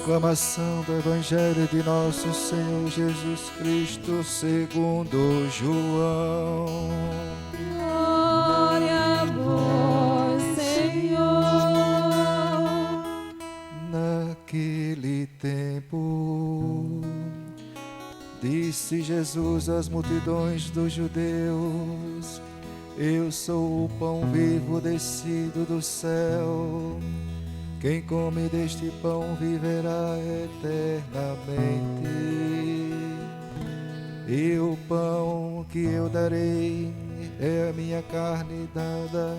Proclamação do Evangelho de nosso Senhor Jesus Cristo segundo João. Glória a vós, Senhor. Naquele tempo, disse Jesus às multidões dos judeus: Eu sou o pão vivo descido do céu. Quem come deste pão viverá eternamente. E o pão que eu darei é a minha carne dada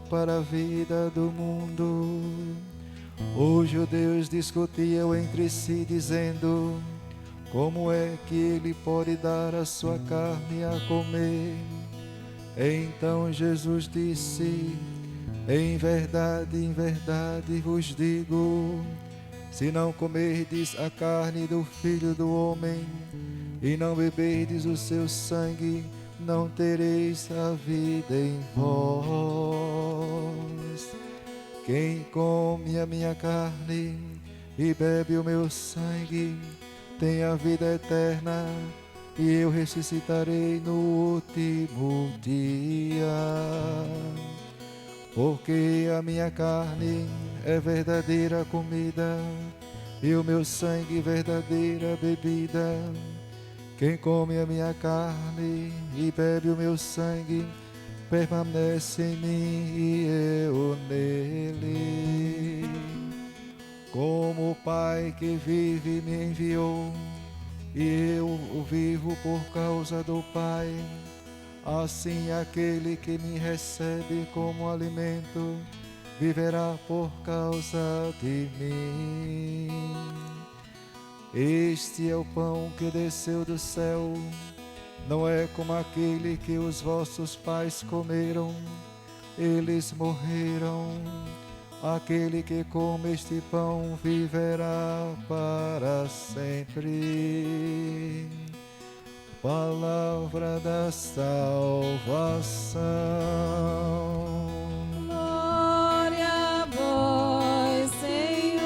para a vida do mundo. Os judeus discutiam entre si, dizendo: Como é que ele pode dar a sua carne a comer? Então Jesus disse: em verdade vos digo, se não comerdes a carne do Filho do Homem e não beberdes o seu sangue, não tereis a vida em vós. Quem come a minha carne e bebe o meu sangue tem a vida eterna, e eu ressuscitarei no último dia. Porque a minha carne é verdadeira comida e o meu sangue verdadeira bebida. Quem come a minha carne e bebe o meu sangue permanece em mim e eu nele. Como o Pai que vive me enviou e eu o vivo por causa do Pai, assim aquele que me recebe como alimento viverá por causa de mim. Este é o pão que desceu do céu, não é como aquele que os vossos pais comeram, eles morreram. Aquele que come este pão viverá para sempre. Palavra da salvação. Glória a vós, Senhor.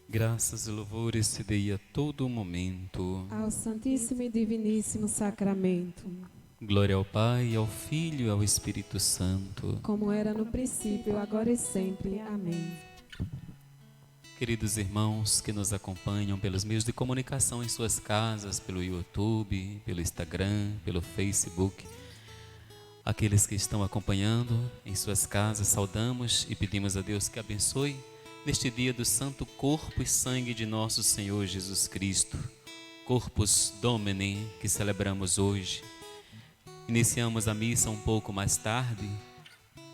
Graças e louvores se dei a todo momento. Ao Santíssimo e Diviníssimo Sacramento, Glória ao Pai, ao Filho e ao Espírito Santo. como era no princípio, agora e sempre. Amém. Queridos irmãos que nos acompanham pelos meios de comunicação em suas casas, pelo YouTube, pelo Instagram, pelo Facebook, aqueles que estão acompanhando em suas casas, saudamos e pedimos a Deus que abençoe neste dia do Santo Corpo e Sangue de nosso Senhor Jesus Cristo, Corpus Domini, que celebramos hoje. Iniciamos a missa um pouco mais tarde,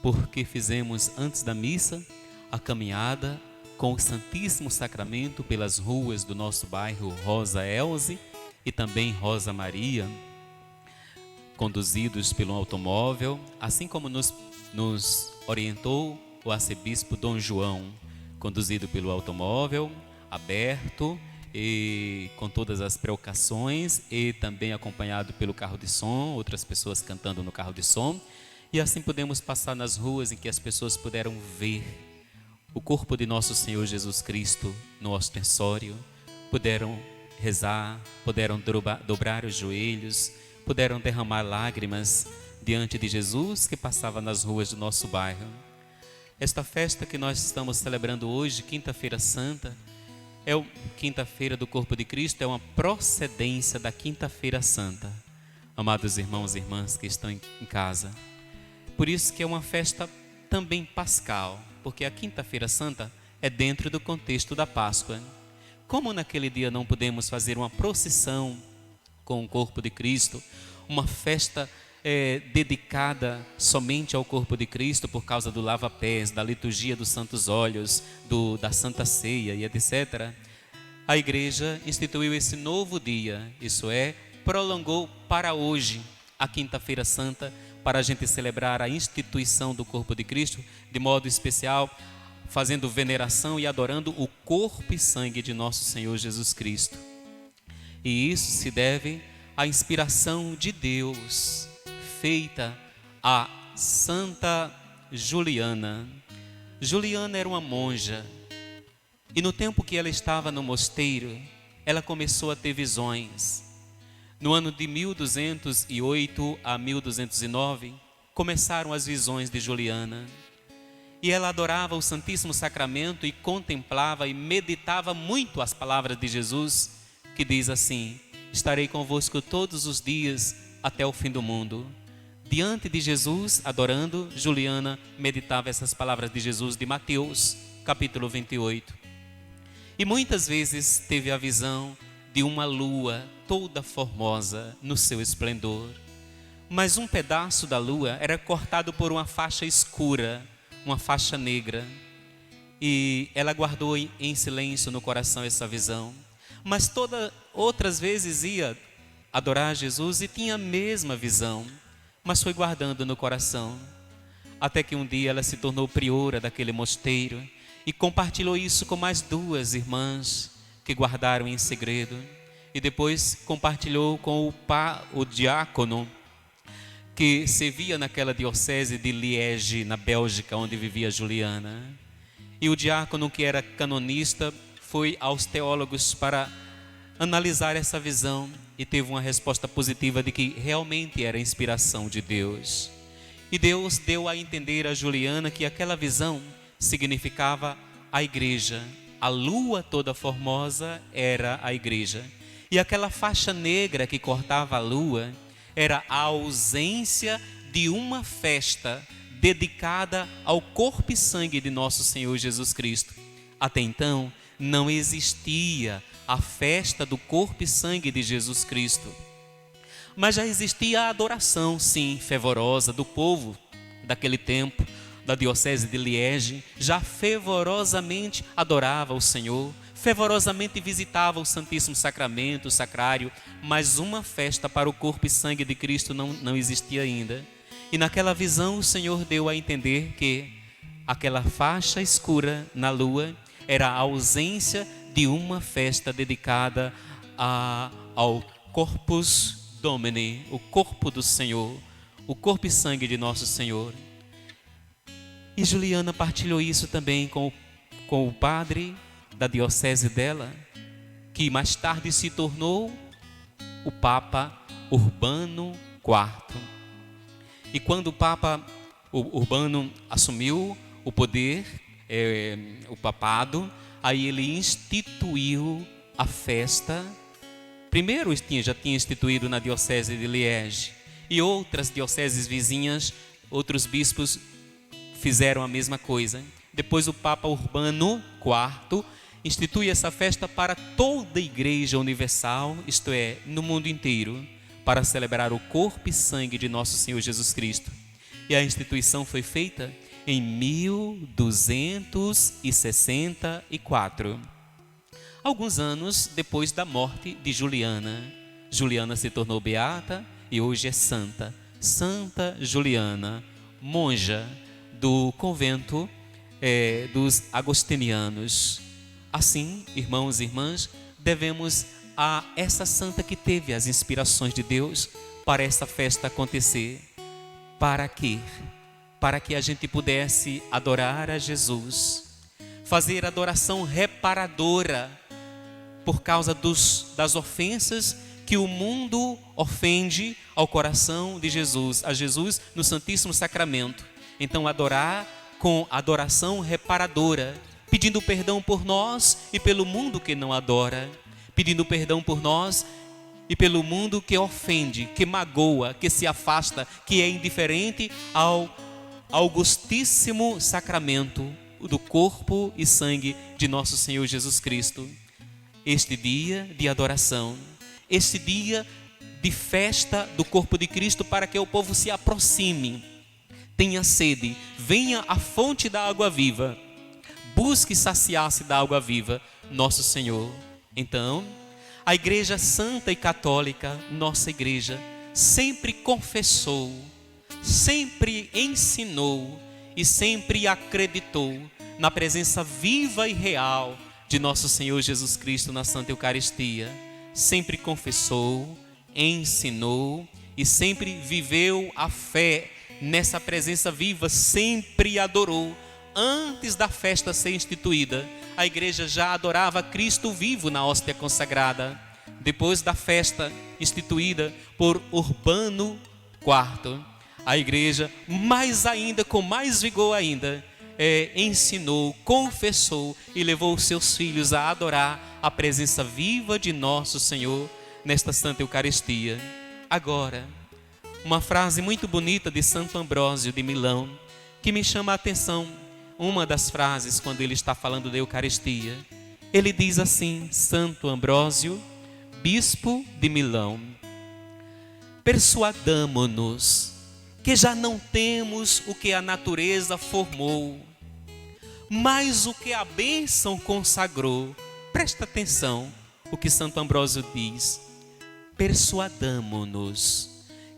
porque fizemos antes da missa a caminhada com o Santíssimo Sacramento pelas ruas do nosso bairro Rosa Elze e também Rosa Maria, conduzidos pelo automóvel, assim como nos orientou o arcebispo Dom João, conduzido pelo automóvel, aberto e com todas as precauções, e também acompanhado pelo carro de som, outras pessoas cantando no carro de som, e assim podemos passar nas ruas em que as pessoas puderam ver o corpo de nosso Senhor Jesus Cristo no ostensório, puderam rezar, puderam dobrar os joelhos, puderam derramar lágrimas diante de Jesus que passava nas ruas do nosso bairro. Esta festa que nós estamos celebrando hoje, Quinta-feira Santa, Quinta-feira do Corpo de Cristo, é uma procedência da Quinta-feira Santa. Amados irmãos e irmãs que estão em casa, por isso que é uma festa também pascal, porque a Quinta-feira Santa é dentro do contexto da Páscoa. Como naquele dia não podemos fazer uma procissão com o corpo de Cristo, uma festa dedicada somente ao corpo de Cristo por causa do lava-pés, da liturgia dos santos óleos, da Santa Ceia e etc., a igreja instituiu esse novo dia, isso é, prolongou para hoje a Quinta-feira Santa, para a gente celebrar a instituição do corpo de Cristo, de modo especial, fazendo veneração e adorando o corpo e sangue de nosso Senhor Jesus Cristo. E isso se deve à inspiração de Deus, feita a Santa Juliana. Juliana era uma monja, e no tempo que ela estava no mosteiro, ela começou a ter visões. No ano de 1208 a 1209, começaram as visões de Juliana. E ela adorava o Santíssimo Sacramento e contemplava e meditava muito as palavras de Jesus, que diz assim: estarei convosco todos os dias até o fim do mundo. Diante de Jesus, adorando, Juliana meditava essas palavras de Jesus de Mateus, capítulo 28. E muitas vezes teve a visão de uma lua toda formosa no seu esplendor. Mas um pedaço da lua era cortado por uma faixa escura, uma faixa negra. E ela guardou em silêncio no coração essa visão. Mas outras vezes ia adorar Jesus e tinha a mesma visão, mas foi guardando no coração. Até que um dia ela se tornou priora daquele mosteiro e compartilhou isso com mais duas irmãs que guardaram em segredo. E depois compartilhou com o diácono que servia naquela diocese de Liege, na Bélgica, onde vivia Juliana. E o diácono, que era canonista, foi aos teólogos para analisar essa visão e teve uma resposta positiva de que realmente era inspiração de Deus. E Deus deu a entender a Juliana que aquela visão significava a igreja. A lua toda formosa era a igreja. E aquela faixa negra que cortava a lua era a ausência de uma festa dedicada ao corpo e sangue de nosso Senhor Jesus Cristo. Até então, não existia a festa do corpo e sangue de Jesus Cristo. Mas já existia a adoração, sim, fervorosa do povo daquele tempo, da diocese de Liege. Já fervorosamente adorava o Senhor, fervorosamente visitava o Santíssimo Sacramento, o sacrário, mas uma festa para o corpo e sangue de Cristo não existia ainda. E naquela visão o Senhor deu a entender que aquela faixa escura na lua era a ausência de uma festa dedicada ao Corpus Domini, o corpo do Senhor, o corpo e sangue de nosso Senhor. E Juliana partilhou isso também com o padre da diocese dela, que mais tarde se tornou o Papa Urbano IV. E quando o Papa Urbano assumiu o poder, o papado, aí ele instituiu a festa. Primeiro já tinha instituído na diocese de Liege, e outras dioceses vizinhas, outros bispos fizeram a mesma coisa. Depois o Papa Urbano IV institui essa festa para toda a Igreja Universal, isto é, no mundo inteiro, para celebrar o corpo e sangue de nosso Senhor Jesus Cristo. E a instituição foi feita em 1264. Alguns anos depois da morte de Juliana. Juliana se tornou beata e hoje é santa. Santa Juliana, monja do convento dos agostinianos. Assim, irmãos e irmãs, devemos a essa santa que teve as inspirações de Deus para essa festa acontecer. Para quê? Para que a gente pudesse adorar a Jesus, fazer adoração reparadora por causa das ofensas que o mundo ofende ao coração de Jesus, a Jesus no Santíssimo Sacramento. Então adorar com adoração reparadora, pedindo perdão por nós e pelo mundo que não adora, pedindo perdão por nós e pelo mundo que ofende, que magoa, que se afasta, que é indiferente ao augustíssimo sacramento do corpo e sangue de nosso Senhor Jesus Cristo. Este dia de adoração, este dia de festa do corpo de Cristo, para que o povo se aproxime, tenha sede, venha à fonte da água viva, busque saciar-se da água viva, nosso Senhor. Então, a Igreja Santa e Católica, nossa Igreja, sempre confessou, sempre ensinou e sempre acreditou na presença viva e real de nosso Senhor Jesus Cristo na Santa Eucaristia. sempre confessou, ensinou e sempre viveu a fé nessa presença viva, sempre adorou. Antes da festa ser instituída, a igreja já adorava Cristo vivo na hóstia consagrada. Depois da festa instituída por Urbano IV, a igreja, mais ainda, com mais vigor ainda, ensinou, confessou e levou os seus filhos a adorar a presença viva de nosso Senhor nesta Santa Eucaristia. Agora, uma frase muito bonita de Santo Ambrósio de Milão, que me chama a atenção. Uma das frases, quando ele está falando da Eucaristia, ele diz assim, Santo Ambrósio, bispo de Milão: persuadamo-nos que já não temos o que a natureza formou, mas o que a bênção consagrou. Presta atenção o que Santo Ambrósio diz. Persuadamo-nos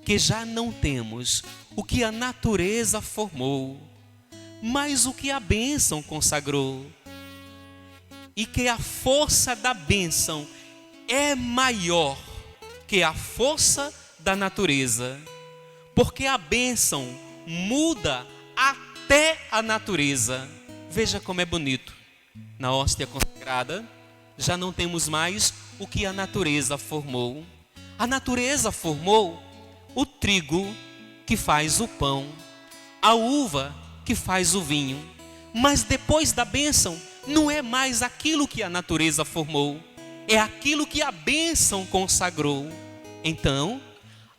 que já não temos o que a natureza formou, mas o que a bênção consagrou, e que a força da bênção é maior que a força da natureza, porque a bênção muda até a natureza. Veja como é bonito. Na hóstia consagrada, já não temos mais o que a natureza formou. A natureza formou o trigo que faz o pão, a uva que faz o vinho. Mas depois da bênção, não é mais aquilo que a natureza formou, é aquilo que a bênção consagrou. Então,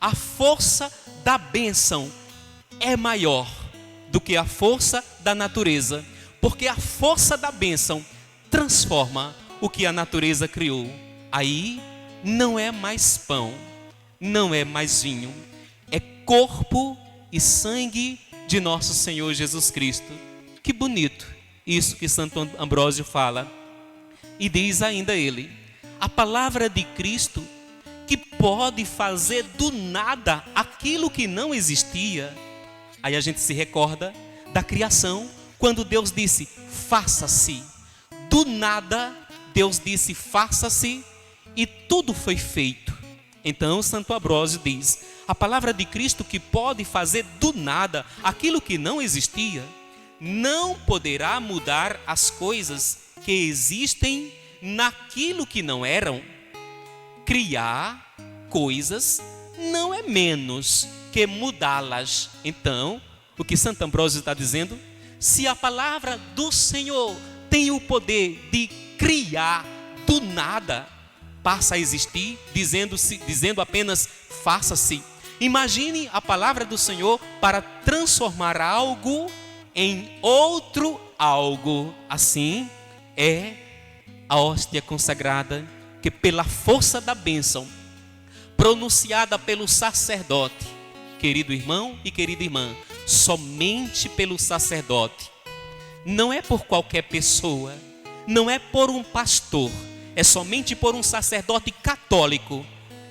a força da bênção é maior do que a força da natureza, porque a força da bênção transforma o que a natureza criou. Aí não é mais pão, não é mais vinho, é corpo e sangue de nosso Senhor Jesus Cristo. Que bonito isso que Santo Ambrósio fala. E diz ainda ele, a palavra de Cristo, que pode fazer do nada aquilo que não existia. Aí a gente se recorda da criação, quando Deus disse, faça-se. Do nada, Deus disse, faça-se, e tudo foi feito. Então, Santo Ambrósio diz, a palavra de Cristo, que pode fazer do nada aquilo que não existia, não poderá mudar as coisas que existem naquilo que não eram. Criar coisas não é menos que mudá-las. Então, o que Santo Ambrósio está dizendo, se a palavra do Senhor tem o poder de criar do nada, passa a existir, dizendo apenas faça-se. Imagine a palavra do Senhor para transformar algo em outro algo. Assim é a hóstia consagrada, que pela força da bênção pronunciada pelo sacerdote, querido irmão e querida irmã, somente pelo sacerdote, não é por qualquer pessoa, não é por um pastor, é somente por um sacerdote católico.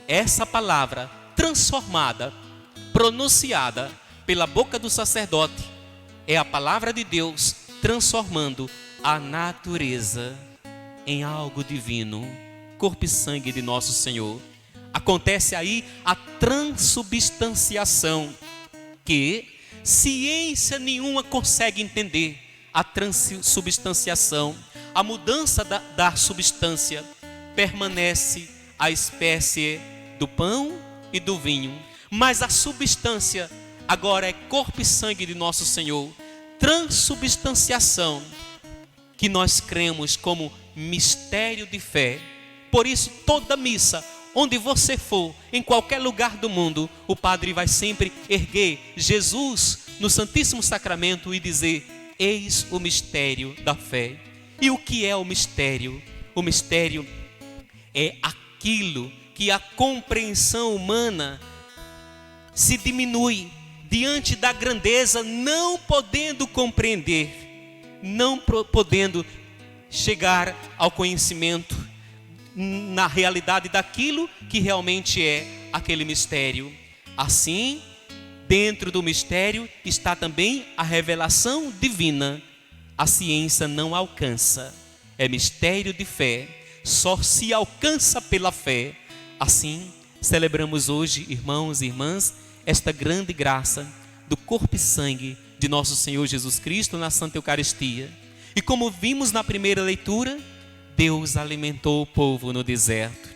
Essa palavra transformada, pronunciada pela boca do sacerdote, é a palavra de Deus transformando a natureza em algo divino, corpo e sangue de nosso Senhor. Acontece aí a transubstanciação, que ciência nenhuma consegue entender. A transubstanciação, a mudança da substância, permanece a espécie do pão e do vinho, mas a substância agora é corpo e sangue de nosso Senhor. Transubstanciação, que nós cremos como mistério de fé. Por isso, toda missa, onde você for, em qualquer lugar do mundo, o padre vai sempre erguer Jesus no Santíssimo Sacramento e dizer, eis o mistério da fé. E o que é o mistério? O mistério é aquilo que a compreensão humana se diminui diante da grandeza, não podendo compreender, não podendo chegar ao conhecimento na realidade daquilo que realmente é aquele mistério. Assim, dentro do mistério está também a revelação divina. A ciência não alcança. É mistério de fé. só se alcança pela fé. Assim, celebramos hoje, irmãos e irmãs, esta grande graça do corpo e sangue de nosso Senhor Jesus Cristo na Santa Eucaristia. E como vimos na primeira leitura, Deus alimentou o povo no deserto.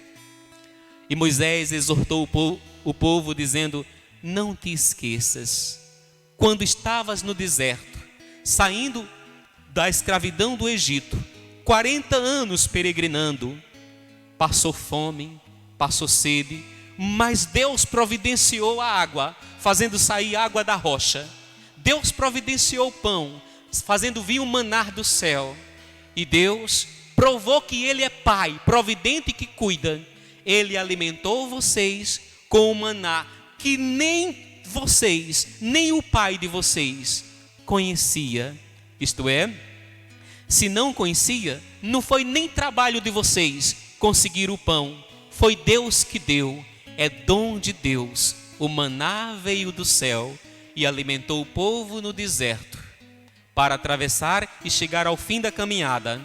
E Moisés exortou o povo dizendo: não te esqueças, quando estavas no deserto, saindo da escravidão do Egito, 40 anos peregrinando, passou fome, passou sede, mas Deus providenciou a água, fazendo sair água da rocha. Deus providenciou o pão, fazendo vir o maná do céu. E Deus provou que Ele é Pai, providente que cuida. Ele alimentou vocês com o maná que nem vocês, nem o pai de vocês conhecia. Isto é, se não conhecia, não foi nem trabalho de vocês conseguir o pão. Foi Deus que deu, é dom de Deus. O maná veio do céu e alimentou o povo no deserto, para atravessar e chegar ao fim da caminhada.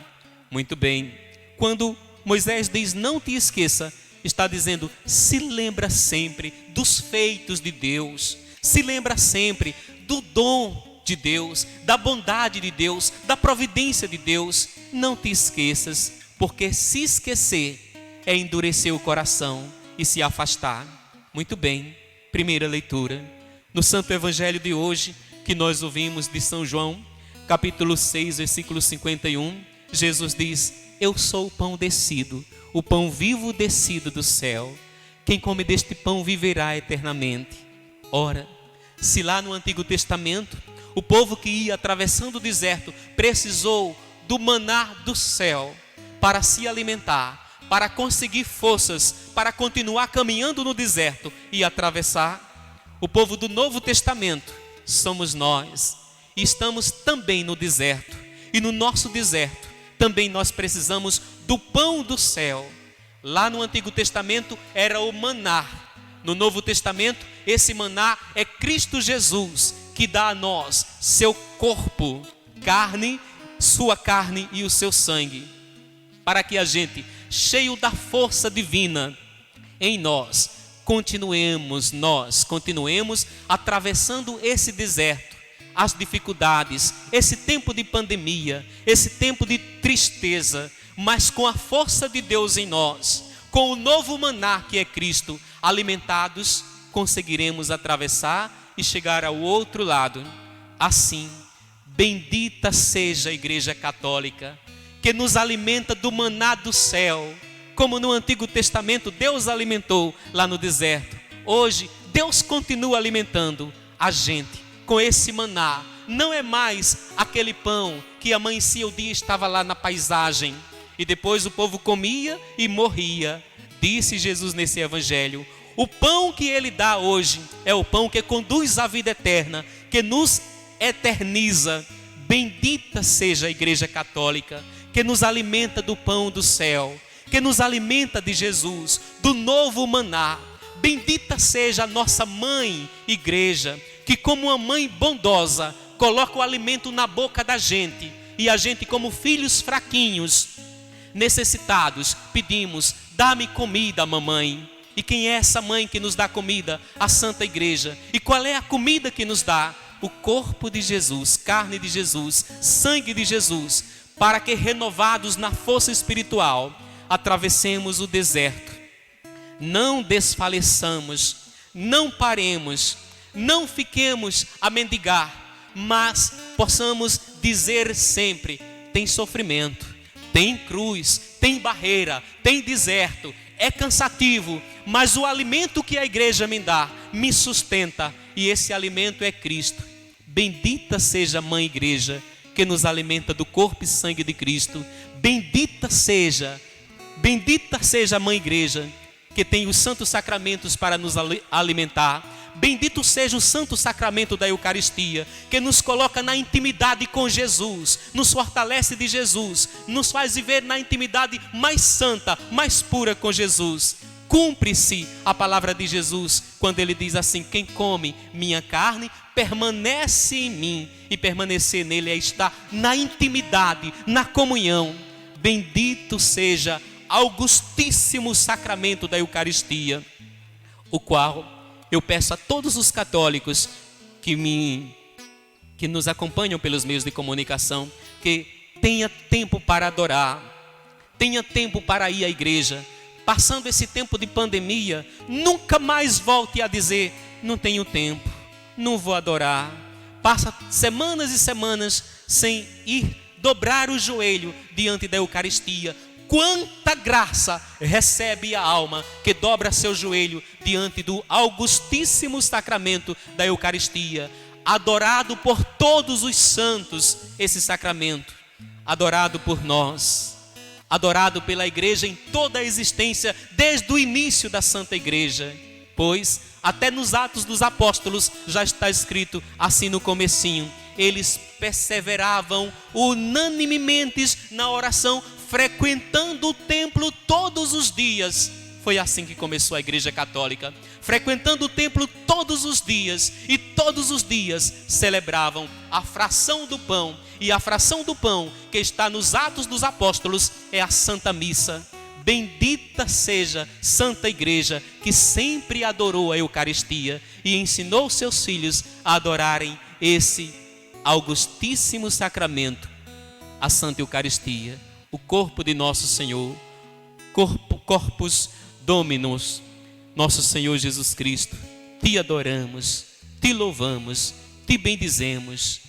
Muito bem, quando Moisés diz não te esqueça, está dizendo se lembra sempre dos feitos de Deus, se lembra sempre do dom de Deus, da bondade de Deus, da providência de Deus. Não te esqueças, porque se esquecer é endurecer o coração e se afastar. Muito bem, primeira leitura. No Santo Evangelho de hoje, que nós ouvimos de São João, capítulo 6, versículo 51, Jesus diz: eu sou o pão descido, o pão vivo descido do céu. Quem come deste pão viverá eternamente. Ora, se lá no Antigo Testamento, o povo que ia atravessando o deserto precisou do maná do céu para se alimentar, para conseguir forças, para continuar caminhando no deserto e atravessar, o povo do Novo Testamento somos nós. E estamos também no deserto. E no nosso deserto também nós precisamos do pão do céu. Lá no Antigo Testamento era o maná. No Novo Testamento, esse maná é Cristo Jesus, que dá a nós seu corpo, carne, sua carne e o seu sangue, para que a gente, cheio da força divina em nós, continuemos atravessando esse deserto, as dificuldades, esse tempo de pandemia, esse tempo de tristeza, mas com a força de Deus em nós, com o novo maná que é Cristo, alimentados, conseguiremos atravessar e chegar ao outro lado. Assim, bendita seja a Igreja Católica, que nos alimenta do maná do céu, como no Antigo Testamento Deus alimentou lá no deserto. Hoje, Deus continua alimentando a gente com esse maná. Não é mais aquele pão que amanhecia o dia e estava lá na paisagem, e depois o povo comia e morria. Disse Jesus nesse Evangelho: o pão que Ele dá hoje é o pão que conduz à vida eterna, que nos eterniza. Bendita seja a Igreja Católica, que nos alimenta do pão do céu, que nos alimenta de Jesus, do novo maná. Bendita seja a nossa mãe Igreja, que como uma mãe bondosa, coloca o alimento na boca da gente, e a gente, como filhos fraquinhos, necessitados, pedimos: dá-me comida, mamãe. E quem é essa mãe que nos dá comida? A Santa Igreja. E qual é a comida que nos dá? O corpo de Jesus, carne de Jesus, sangue de Jesus, para que, renovados na força espiritual, atravessemos o deserto. Não desfaleçamos, não paremos, não fiquemos a mendigar, mas possamos dizer sempre: tem sofrimento, tem cruz, tem barreira, tem deserto, é cansativo, mas o alimento que a igreja me dá me sustenta, e esse alimento é Cristo. Bendita seja a Mãe Igreja, que nos alimenta do corpo e sangue de Cristo. Bendita seja a Mãe Igreja, que tem os santos sacramentos para nos alimentar. Bendito seja o santo sacramento da Eucaristia, que nos coloca na intimidade com Jesus, nos fortalece de Jesus, nos faz viver na intimidade mais santa, mais pura com Jesus. Cumpre-se a palavra de Jesus quando Ele diz assim: quem come minha carne permanece em mim, e permanecer nele é estar na intimidade, na comunhão. Bendito seja augustíssimo sacramento da Eucaristia, o qual eu peço a todos os católicos que nos acompanham pelos meios de comunicação, que tenha tempo para adorar, tenha tempo para ir à igreja. Passando esse tempo de pandemia, nunca mais volte a dizer: não tenho tempo, não vou adorar. Passa semanas e semanas sem ir dobrar o joelho diante da Eucaristia. Quanta graça recebe a alma que dobra seu joelho diante do augustíssimo sacramento da Eucaristia, adorado por todos os santos, esse sacramento, adorado por nós, adorado pela igreja em toda a existência, desde o início da Santa Igreja, pois até nos Atos dos Apóstolos já está escrito assim no comecinho: eles perseveravam unanimemente na oração, frequentando o templo todos os dias. Foi assim que começou a Igreja Católica, frequentando o templo todos os dias, e todos os dias celebravam a fração do pão, e a fração do pão que está nos Atos dos Apóstolos é a Santa Missa. Bendita seja Santa Igreja, que sempre adorou a Eucaristia e ensinou seus filhos a adorarem esse augustíssimo sacramento, a Santa Eucaristia, o corpo de nosso Senhor, Corpus Dominus, nosso Senhor Jesus Cristo. Te adoramos, te louvamos, te bendizemos,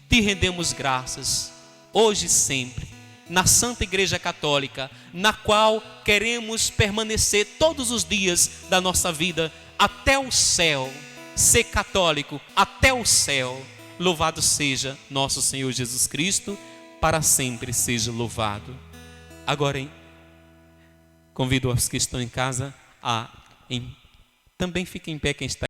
te rendemos graças, hoje e sempre, na Santa Igreja Católica, na qual queremos permanecer todos os dias da nossa vida até o céu, ser católico até o céu. Louvado seja nosso Senhor Jesus Cristo, para sempre seja louvado. Agora, convido os que estão em casa a também fiquem em pé quem está